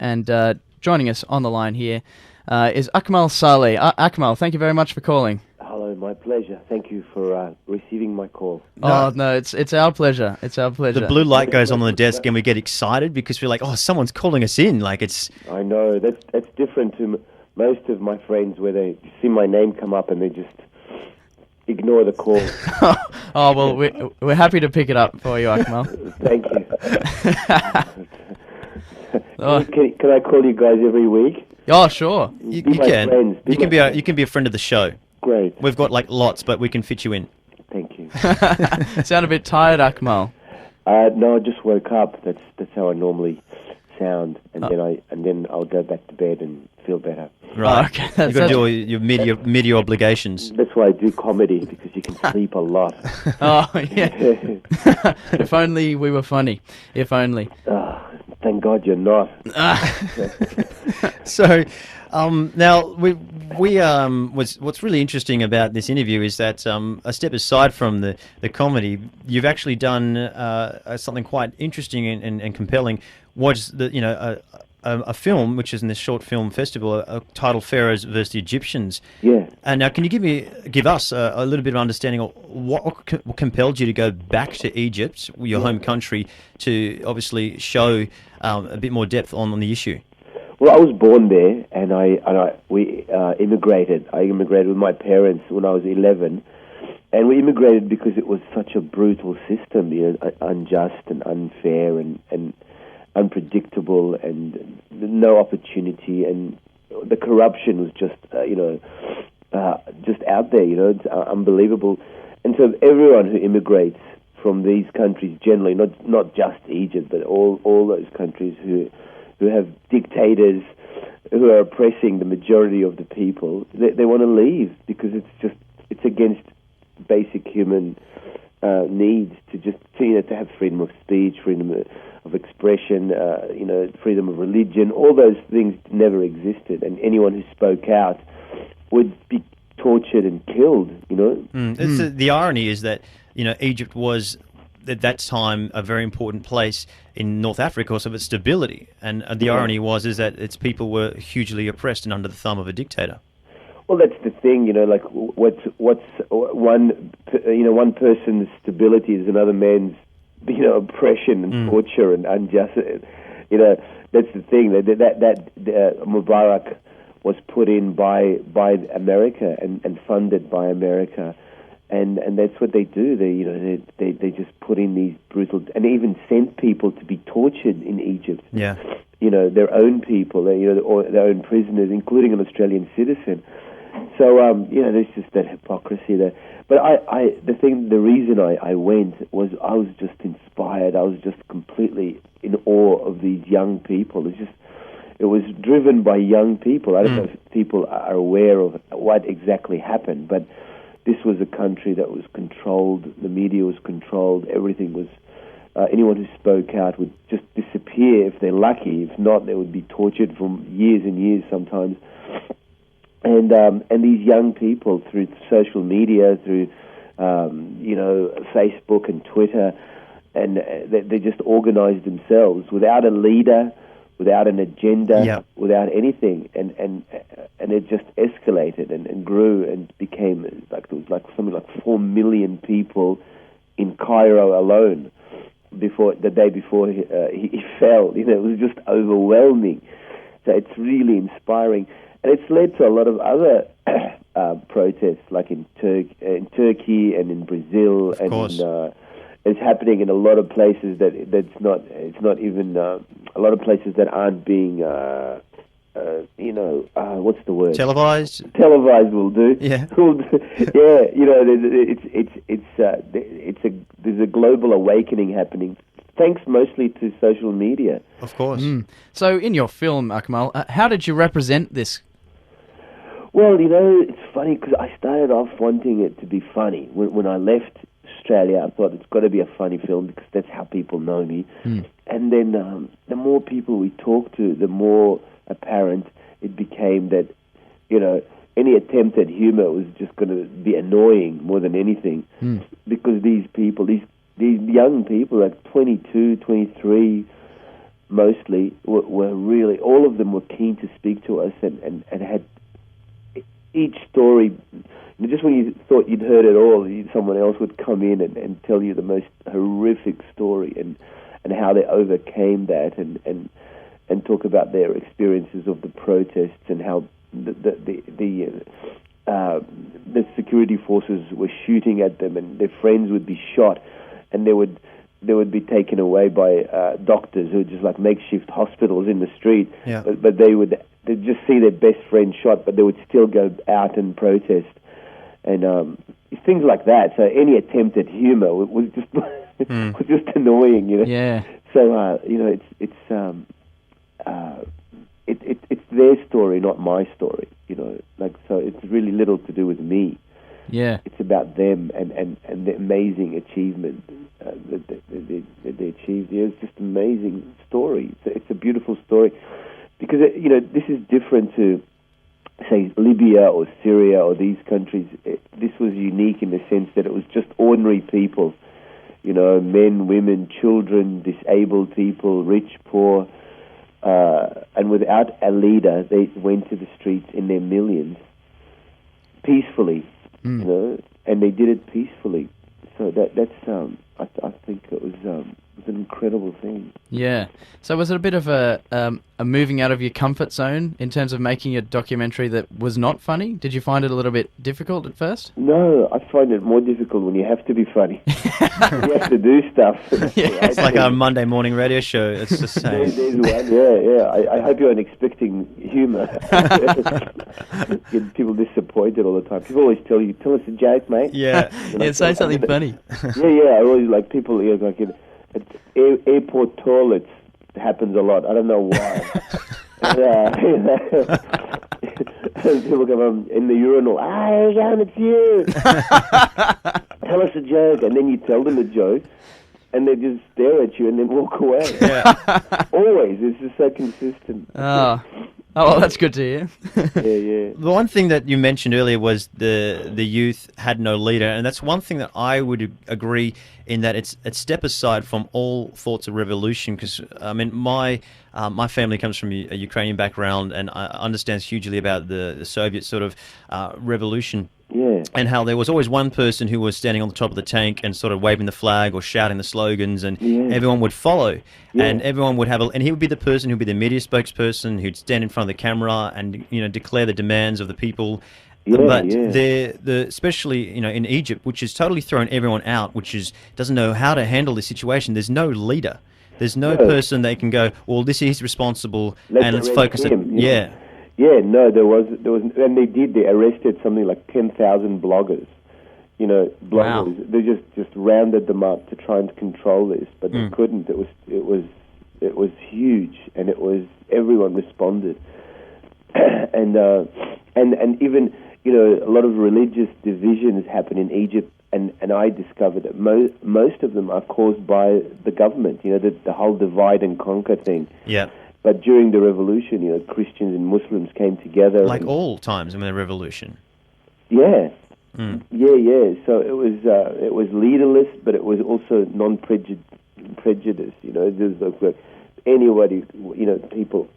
and joining us on the line here is Akmal Saleh. Akmal, thank you very much for calling. Hello, my pleasure. Thank you for receiving my call. No. Oh, no, it's our pleasure. It's our pleasure. The blue light goes on the desk and we get excited because we're like, oh, someone's calling us in. Like it's. I know. That's different to most of my friends where they see my name come up and they just ignore the call. Oh, well, we're happy to pick it up for you, Akmal. Thank you. Can I call you guys every week? Oh, sure. You can. You can be a friend of the show. Great. We've got like lots, but we can fit you in. Thank you. Sound a bit tired, Akmal? No, I just woke up. That's how I normally sound, and then I'll go back to bed and feel better. Right. Oh, okay. You've got to do all your media obligations. That's why I do comedy, because you can sleep a lot. Oh, yeah. If only we were funny. If only. Thank God you're not. So, now what's really interesting about this interview is that a step aside from the comedy, you've actually done something quite interesting and compelling. Was a film which is in this short film festival titled Pharaohs versus the Egyptians. Yeah. And now, can you give us a little bit of understanding of what compelled you to go back to Egypt, your home country, to obviously show a bit more depth on the issue? Well, I was born there, and we immigrated. I immigrated with my parents when I was 11, and we immigrated because it was such a brutal system, unjust and unfair and unpredictable, and no opportunity, and the corruption was just just out there. It's unbelievable. And so everyone who immigrates from these countries, generally, not just Egypt, but all those countries who have dictators who are oppressing the majority of the people, they want to leave because it's against basic human needs to have freedom of speech, freedom of expression, freedom of religion. All those things never existed, and anyone who spoke out would be tortured and killed. The irony is that Egypt was at that time a very important place in North Africa because of its stability, and the irony is that its people were hugely oppressed and under the thumb of a dictator. Well, that's the thing, like what's one person's stability is another man's oppression and torture and injustice. That's the thing that Mubarak was put in by America and funded by America. And that's what they do. They just put in these brutal, and even sent people to be tortured in Egypt. Yeah. Their own people, or their own prisoners, including an Australian citizen. So there's just that hypocrisy there. But the reason I went was I was just inspired. I was just completely in awe of these young people. It was driven by young people. I don't know if people are aware of what exactly happened, but this was a country that was controlled. The media was controlled. Everything was. Anyone who spoke out would just disappear if they're lucky. If not, they would be tortured for years and years sometimes. And these young people, through social media, through Facebook and Twitter, and they just organized themselves without a leader, without an agenda, without anything, and it just escalated and grew and became something like 4 million people in Cairo alone the day before he fell. It was just overwhelming. So it's really inspiring. And it's led to a lot of other protests, like in Turkey and in Brazil, of course. It's happening in a lot of places it's not even a lot of places that aren't being what's the word? Televised will do. Yeah. There's a global awakening happening, thanks mostly to social media. Of course. So in your film, Akmal, how did you represent this? Well, it's funny because I started off wanting it to be funny. When I left Australia, I thought it's got to be a funny film because that's how people know me. And then the more people we talked to, the more apparent it became that, any attempt at humor was just going to be annoying more than anything. Because these people, these young people at 22, 23, mostly were really, all of them were keen to speak to us and had each story. Just when you thought you'd heard it all, someone else would come in and tell you the most horrific story and how they overcame that and talk about their experiences of the protests and how the security forces were shooting at them and their friends would be shot and they would be taken away by doctors who were just like makeshift hospitals in the street. Yeah. But they'd just see their best friend shot, but they would still go out and protest. And things like that. So any attempt at humor was just was just annoying, you know. Yeah. So it's their story, not my story, you know. Like, so it's really little to do with me. Yeah. It's about them and the amazing achievement that they achieved. Yeah, it's just an amazing story. It's a beautiful story because you know, this is different to, say, Libya or Syria or these countries. This was unique in the sense that it was just ordinary people, you know, men, women, children, disabled people, rich, poor, and without a leader, they went to the streets in their millions, peacefully, you know, and they did it peacefully. So that's I think it was an incredible thing. Yeah. So was it a bit of a moving out of your comfort zone in terms of making a documentary that was not funny? Did you find it a little bit difficult at first? No, I find it more difficult when you have to be funny. You have to do stuff. Yeah. It's like our Monday morning radio show. It's the same. There's one. Yeah. I hope you aren't expecting humour. Get people disappointed all the time. People always tell us a joke, mate. Yeah. Yeah, say something funny. Yeah. I always like people, you know, like at airport toilets. It happens a lot. I don't know why. People come in the urinal. Hey, Jan, it's you. Tell us a joke, and then you tell them a joke, and they just stare at you and then walk away. Yeah. Always, it's just so consistent. Oh, well, that's good to hear. Yeah. The one thing that you mentioned earlier was the youth had no leader, and that's one thing that I would agree in, that it's a step aside from all thoughts of revolution. Because I mean, my family comes from a Ukrainian background, and I understands hugely about the Soviet sort of revolution. Yeah. And how there was always one person who was standing on the top of the tank and sort of waving the flag or shouting the slogans, and everyone would follow. Yeah. And everyone would and he would be the person who'd be the media spokesperson who'd stand in front of the camera and, you know, declare the demands of the people. But especially, you know, in Egypt, which has totally thrown everyone out, doesn't know how to handle this situation. There's no leader. There's no person they can go, well, this is responsible, and let's focus him. Yeah. Yeah, no, there was, and they arrested something like 10,000 bloggers. You know, bloggers. Wow. They just rounded them up to try and control this, but they couldn't. It was huge, and everyone responded, and even, you know, a lot of religious divisions happen in Egypt, and I discovered that most of them are caused by the government. You know, the whole divide and conquer thing. Yeah. But during the revolution, you know, Christians and Muslims came together. Like all times in the revolution. Yeah. Yeah. So it was leaderless, but it was also non-prejudiced. You know, there's like anybody, you know, people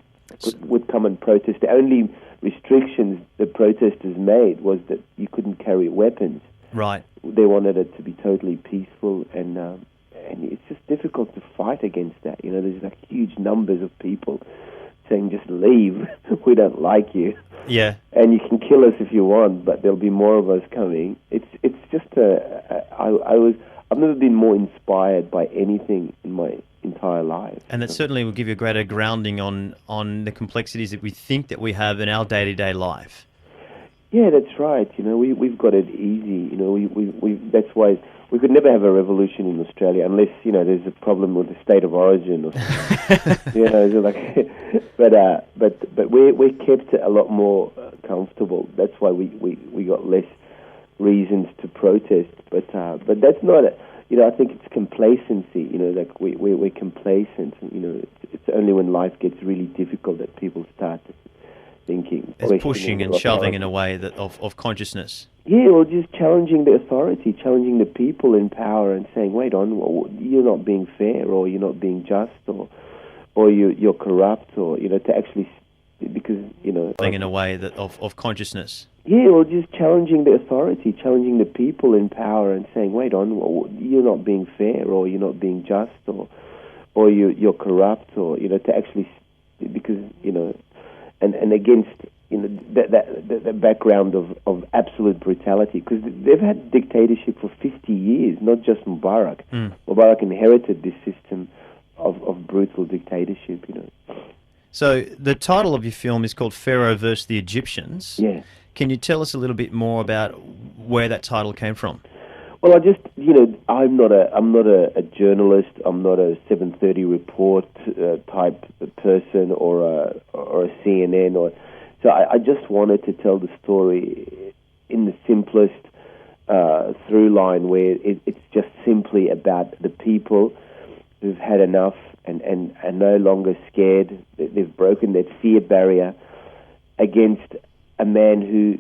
would come and protest. The only restrictions the protesters made was that you couldn't carry weapons. Right. They wanted it to be totally peaceful, and it's just difficult to fight against that. You know, there's like huge numbers of people saying, just leave, we don't like you. Yeah. And you can kill us if you want, but there'll be more of us coming. It's just I've never been more inspired by anything in my entire life. And that certainly will give you a greater grounding on the complexities that we think that we have in our day-to-day life. Yeah, that's right. You know, we've got it easy. You know, we that's why we could never have a revolution in Australia unless, you know, there's a problem with the state of origin or something. You know, so like, but we're kept a lot more comfortable. That's why we got less reasons to protest. But that's not you know, I think it's complacency. You know, like we're complacent. You know, it's only when life gets really difficult that people start thinking. It's pushing and shoving in a way that of consciousness. Yeah, or just challenging the authority, challenging the people in power and saying, wait on, you're not being fair, or you're not being just, or or you're corrupt, or to actually, because in a way that of consciousness. Yeah, or just challenging the authority, challenging the people in power, and saying, "Wait on, you're not being fair, or you're not being just, or you're corrupt, or to actually, because and against that background of absolute brutality, because they've had dictatorship for 50 years, not just Mubarak. Mubarak inherited this system of brutal dictatorship. So the title of your film is called Pharaoh versus the Egyptians. Yeah. Can you tell us a little bit more about where that title came from? Well, I just, I'm not a journalist. I'm not a 7:30 report type person, or a CNN, so I just wanted to tell the story in the simplest through line, where it's just simply about the people who've had enough and are no longer scared. They've broken that fear barrier against a man who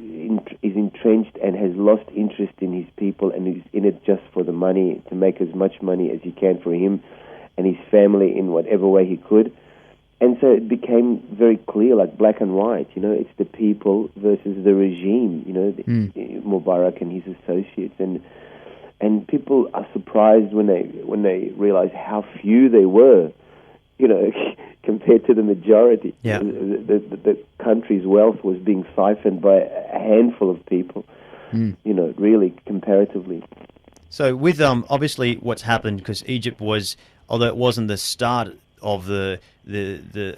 is entrenched and has lost interest in his people, and who's in it just for the money, to make as much money as he can for him and his family in whatever way he could. And so it became very clear, like black and white, it's the people versus the regime, Mubarak and his associates. And people are surprised when they realize how few they were, compared to the majority. Yeah. The country's wealth was being siphoned by a handful of people, really, comparatively. So with obviously what's happened, because Egypt was, although it wasn't the start of the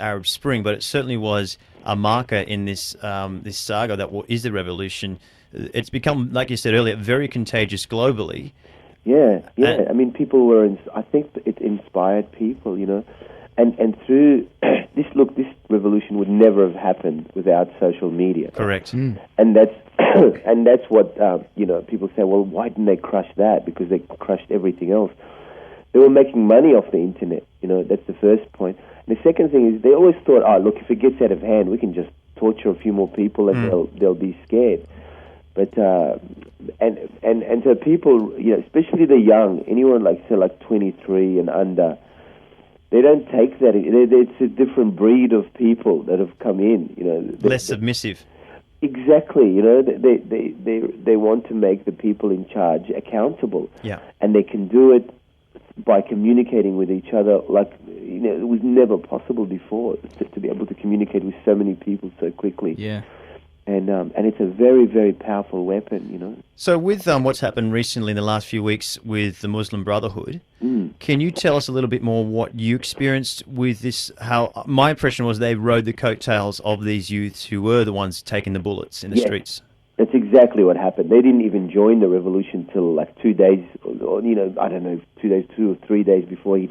Arab Spring, but it certainly was a marker in this this saga that is the revolution. It's become, like you said earlier, very contagious globally. Yeah. I mean, people were. I think it inspired people, and through this revolution would never have happened without social media. Correct. And that's and that's what people say. Well, why didn't they crush that? Because they crushed everything else. They were making money off the internet. That's the first point. And the second thing is, they always thought, look, if it gets out of hand, we can just torture a few more people and they'll be scared. But and so people, especially the young, anyone like 23 and under, they don't take that. It's a different breed of people that have come in. Less submissive. Exactly. They want to make the people in charge accountable. Yeah. And they can do it by communicating with each other like it was never possible before, to be able to communicate with so many people so quickly. Yeah. And it's a very, very powerful weapon, So with what's happened recently in the last few weeks with the Muslim Brotherhood, can you tell us a little bit more what you experienced with this? How my impression was they rode the coattails of these youths who were the ones taking the bullets in the streets. That's exactly what happened. They didn't even join the revolution till like 2 days, or I don't know, 2 days, 2 or 3 days before he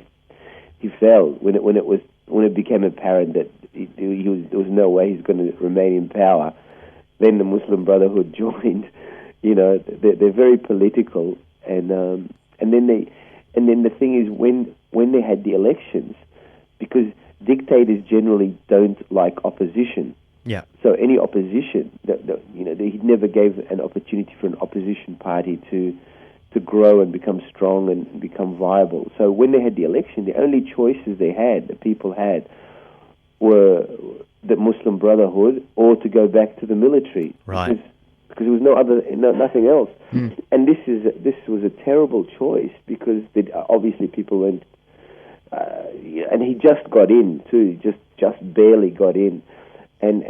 fell. When it became apparent that there was no way he's going to remain in power, then the Muslim Brotherhood joined. They're very political, and then the thing is, when they had the elections, because dictators generally don't like opposition. Yeah. So any opposition, he never gave an opportunity for an opposition party to grow and become strong and become viable. So when they had the election, the only choices the people had, were the Muslim Brotherhood or to go back to the military. Right. Because there was nothing else. And this was a terrible choice, because obviously people went, and he just got in too, just barely got in. And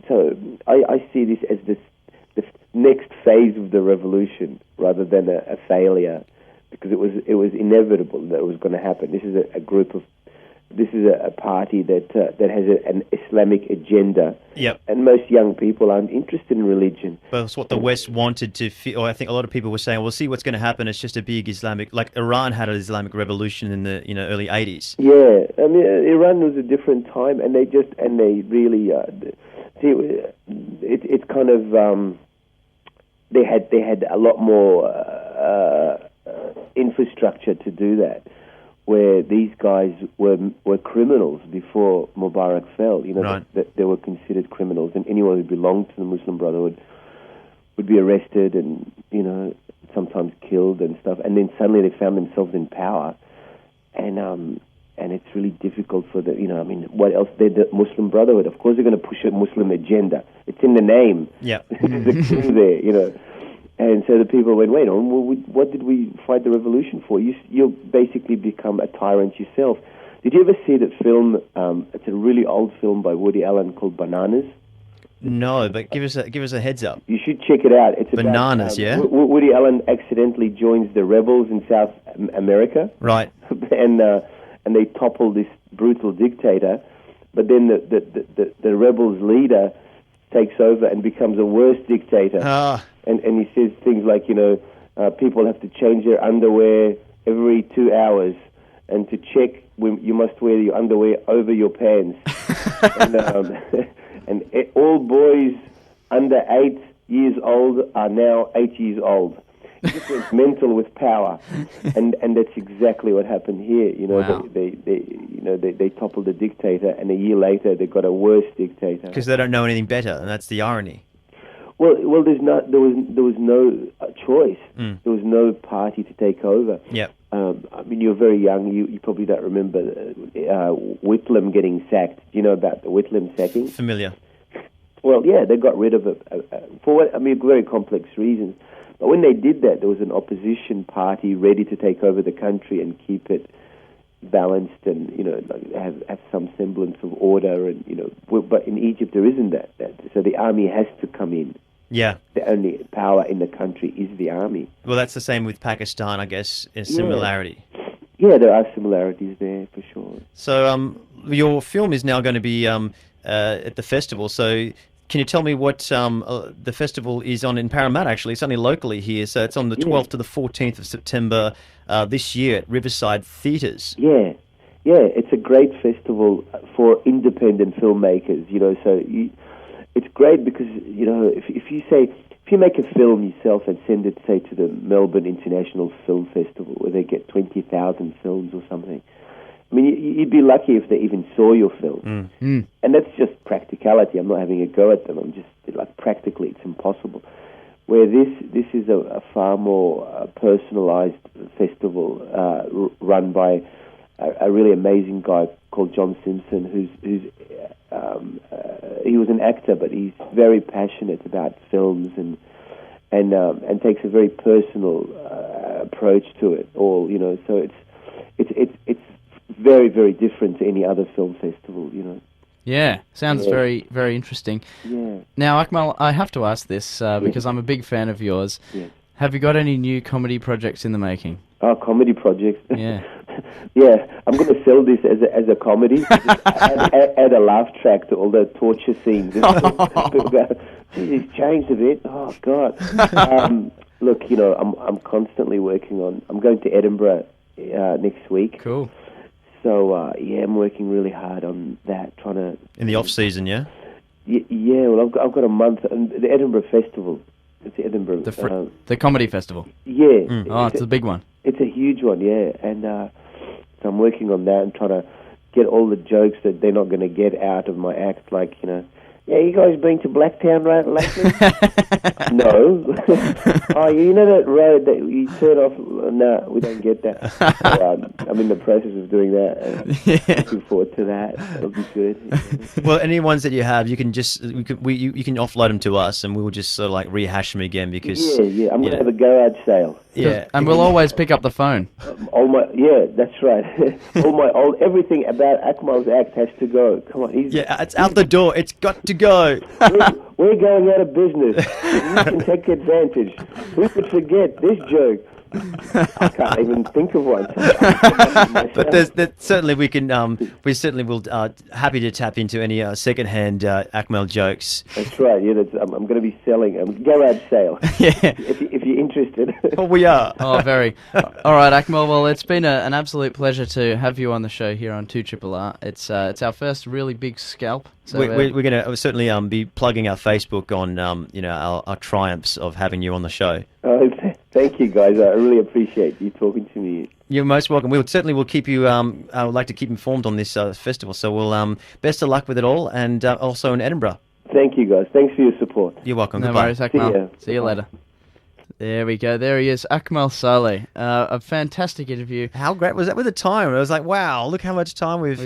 so I see this as the next phase of the revolution rather than a failure, because it was inevitable that it was going to happen. This is a party that has an Islamic agenda. Yep. And most young people aren't interested in religion. Well, it's what the West wanted to feel. I think a lot of people were saying, "We'll see what's going to happen. It's just a big Islamic, like Iran had an Islamic revolution in the early '80s." Yeah, I mean, Iran was a different time, and they really it's kind of they had a lot more infrastructure to do that, where these guys were criminals before Mubarak fell. Right. That they were considered criminals, and anyone who belonged to the Muslim Brotherhood would be arrested and sometimes killed and stuff. And then suddenly they found themselves in power, and and it's really difficult for the, I mean, what else? They're the Muslim Brotherhood. Of course they're going to push a Muslim agenda. It's in the name. Yeah. There's a clue there, And so the people went, wait on, what did we fight the revolution for? You'll basically become a tyrant yourself. Did you ever see that film? It's a really old film by Woody Allen called Bananas. No, but give us a heads up. You should check it out. It's Bananas, about, yeah? Woody Allen accidentally joins the rebels in South America. Right. And they topple this brutal dictator, but then the rebels' leader takes over and becomes a worse dictator. And he says things like, people have to change their underwear every 2 hours, and to check, you must wear your underwear over your pants. And all boys under 8 years old are now 8 years old. He just went mental with power, and that's exactly what happened here. Wow. They toppled the dictator, and a year later they got a worse dictator. Because they don't know anything better, and that's the irony. Well, there was no choice. There was no party to take over. Yep. I mean, you're very young. You probably don't remember Whitlam getting sacked. Do you know about the Whitlam sacking? Familiar. Well, yeah, they got rid of it for very complex reasons. But when they did that, there was an opposition party ready to take over the country and keep it balanced and have some semblance of order. And but in Egypt there isn't that. So the army has to come in. Yeah. The only power in the country is the army. Well, that's the same with Pakistan, I guess, in similarity. Yeah, there are similarities there for sure. So your film is now going to be at the festival. So can you tell me what the festival is on in Parramatta, actually? It's only locally here. So it's on the 12th to the 14th of September this year at Riverside Theatres. Yeah. Yeah, it's a great festival for independent filmmakers, so it's great because, if you make a film yourself and send it, say, to the Melbourne International Film Festival, where they get 20,000 films or something, I mean, you'd be lucky if they even saw your film. And that's just practicality. I'm not having a go at them. I'm just, practically, it's impossible. Where this is a far more personalized festival run by a really amazing guy called John Simpson, who's he was an actor, but he's very passionate about films and takes a very personal approach to it all. So it's very, very different to any other film festival. Yeah, sounds very, very interesting. Yeah. Now, Akmal, I have to ask this because I'm a big fan of yours. Yeah. Have you got any new comedy projects in the making? Oh, comedy projects. Yeah. Yeah, I'm going to sell this as a comedy. Just add a laugh track to all the torture scenes. Geez, he's changed a bit. Oh God. Look, I'm constantly working on. I'm going to Edinburgh next week. Cool. So I'm working really hard on that, trying to. In the off season, yeah. Yeah. Well, I've got a month, and the Edinburgh Festival. It's Edinburgh. The comedy festival. Yeah. Oh, it's a big one. It's a huge one, yeah, and so I'm working on that and trying to get all the jokes that they're not going to get out of my act, like, yeah, you guys been to Blacktown right lately? No. Oh, you know that road that you turn off? No, we don't get that. So, I'm in the process of doing that. Looking forward to that. That'll be good. Well, any ones that you have, you can just you can offload them to us, and we'll just sort of rehash them again because yeah, I'm going to have a garage sale. Yeah, and we'll always pick up the phone. That's right. Everything about Akmal's act has to go. Come on, it's out the door. It's got to go. We're going out of business. You can take advantage. Who could forget this joke? I can't even think of one. But certainly we can. We certainly will. Happy to tap into any second-hand Akmal jokes. That's right. Yeah, I'm going to be selling a garage sale. Yeah. If you're interested. Oh, we are. Oh, very. All right, Akmal. Well, it's been an absolute pleasure to have you on the show here on 2RRR. It's our first really big scalp. So we're going to certainly be plugging our Facebook on our triumphs of having you on the show. Thank you, guys. I really appreciate you talking to me. You're most welcome. We will keep you. I would like to keep informed on this festival. So we'll best of luck with it all, and also in Edinburgh. Thank you, guys. Thanks for your support. You're welcome. No Goodbye. worries, Akmal. See you later. There we go. There he is, Akmal Saleh. A fantastic interview. How great was that with the time? I was like, wow, look how much time we've